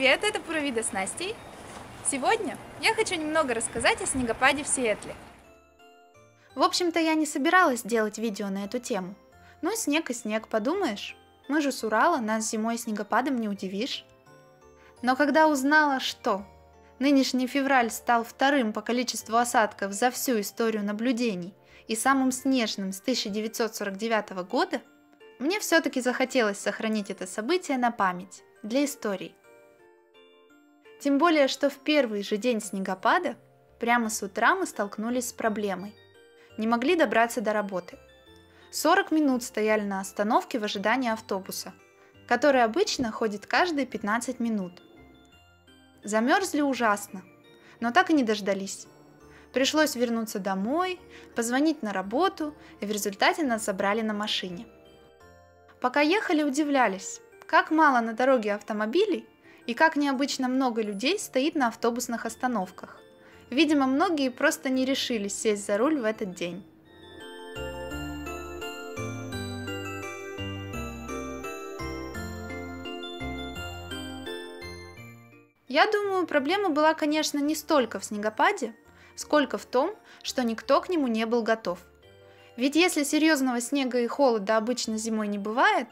Привет, это Пура Вида с Настей. Сегодня я хочу немного рассказать о снегопаде в Сиэтле. В общем-то, я не собиралась делать видео на эту тему. Но снег и снег, подумаешь. Мы же с Урала, нас зимой снегопадом не удивишь. Но когда узнала, что нынешний февраль стал вторым по количеству осадков за всю историю наблюдений и самым снежным с 1949 года, мне все-таки захотелось сохранить это событие на память, для истории. Тем более, что в первый же день снегопада, прямо с утра мы столкнулись с проблемой. Не могли добраться до работы. 40 минут стояли на остановке в ожидании автобуса, который обычно ходит каждые 15 минут. Замерзли ужасно, но так и не дождались. Пришлось вернуться домой, позвонить на работу, и в результате нас забрали на машине. Пока ехали, удивлялись, как мало на дороге автомобилей и как необычно много людей стоит на автобусных остановках. Видимо, многие просто не решились сесть за руль в этот день. Я думаю, проблема была, конечно, не столько в снегопаде, сколько в том, что никто к нему не был готов. Ведь если серьезного снега и холода обычно зимой не бывает,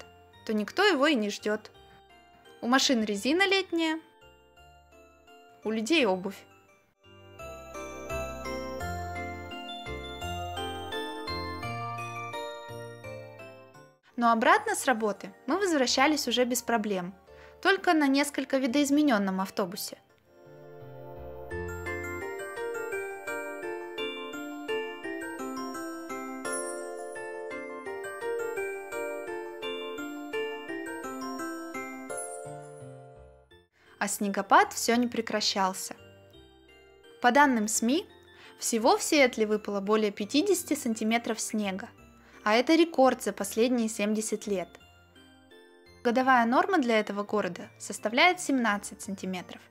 то никто его и не ждет. У машин резина летняя, у людей обувь. Но обратно с работы мы возвращались уже без проблем, только на несколько видоизмененном автобусе. А снегопад все не прекращался. По данным СМИ, всего в Сиэтле выпало более 50 сантиметров снега, а это рекорд за последние 70 лет. Годовая норма для этого города составляет 17 сантиметров.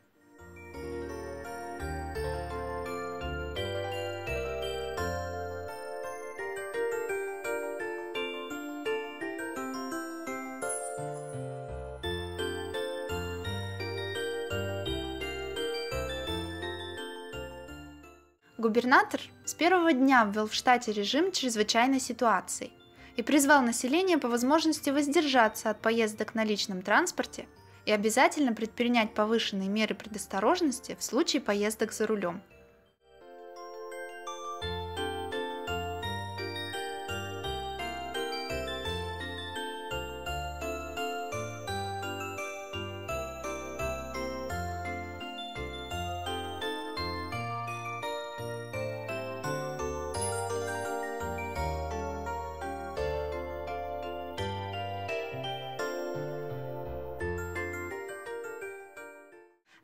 Губернатор с первого дня ввел в штате режим чрезвычайной ситуации и призвал население по возможности воздержаться от поездок на личном транспорте и обязательно предпринять повышенные меры предосторожности в случае поездок за рулем.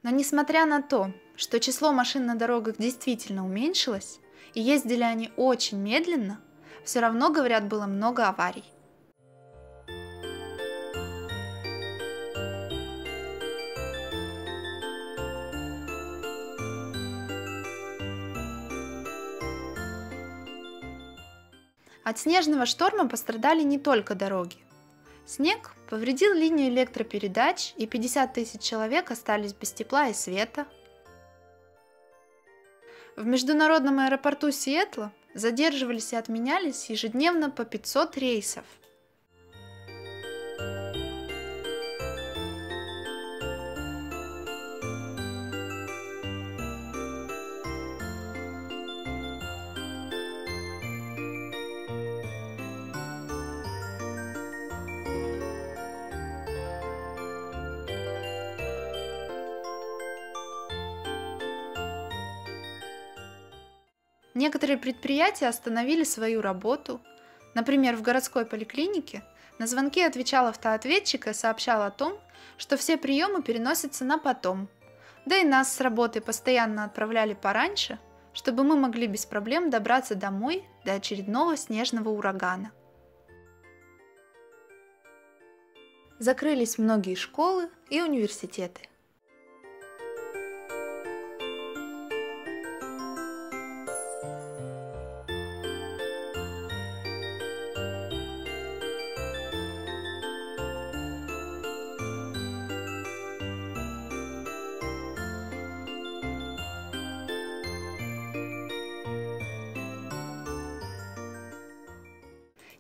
Но несмотря на то, что число машин на дорогах действительно уменьшилось, и ездили они очень медленно, все равно, говорят, было много аварий. От снежного шторма пострадали не только дороги. Снег повредил линию электропередач, и 50 тысяч человек остались без тепла и света. В международном аэропорту Сиэтла задерживались и отменялись ежедневно по 500 рейсов. Некоторые предприятия остановили свою работу. Например, в городской поликлинике на звонки отвечал автоответчик и сообщал о том, что все приемы переносятся на потом. Да и нас с работы постоянно отправляли пораньше, чтобы мы могли без проблем добраться домой до очередного снежного урагана. Закрылись многие школы и университеты.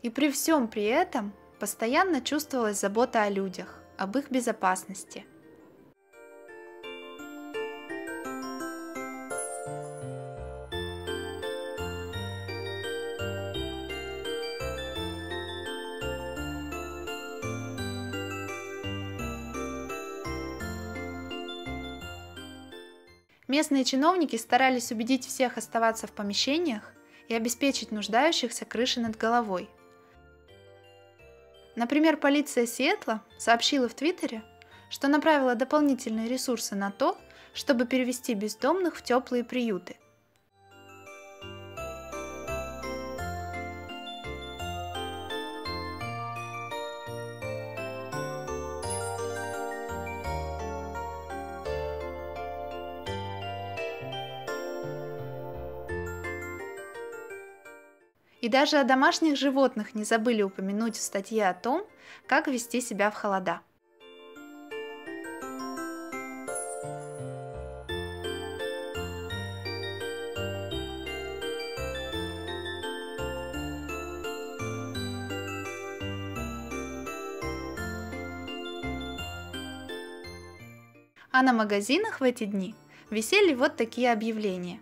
И при всем при этом постоянно чувствовалась забота о людях, об их безопасности. Местные чиновники старались убедить всех оставаться в помещениях и обеспечить нуждающихся крышей над головой. Например, полиция Сиэтла сообщила в Твиттере, что направила дополнительные ресурсы на то, чтобы перевести бездомных в теплые приюты. И даже о домашних животных не забыли упомянуть в статье о том, как вести себя в холода. А на магазинах в эти дни висели вот такие объявления.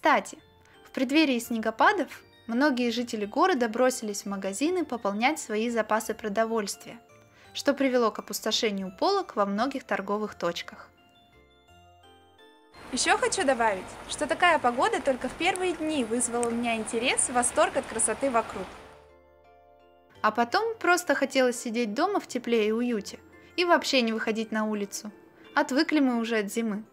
Кстати, в преддверии снегопадов многие жители города бросились в магазины пополнять свои запасы продовольствия, что привело к опустошению полок во многих торговых точках. Еще хочу добавить, что такая погода только в первые дни вызвала у меня интерес и восторг от красоты вокруг. А потом просто хотелось сидеть дома в тепле и уюте и вообще не выходить на улицу. Отвыкли мы уже от зимы.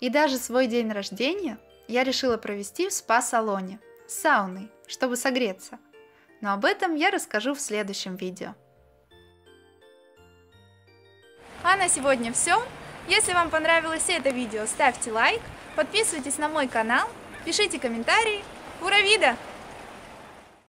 И даже свой день рождения я решила провести в спа-салоне с сауной, чтобы согреться. Но об этом я расскажу в следующем видео. А на сегодня все. Если вам понравилось это видео, ставьте лайк, подписывайтесь на мой канал, пишите комментарии. Ура, вида!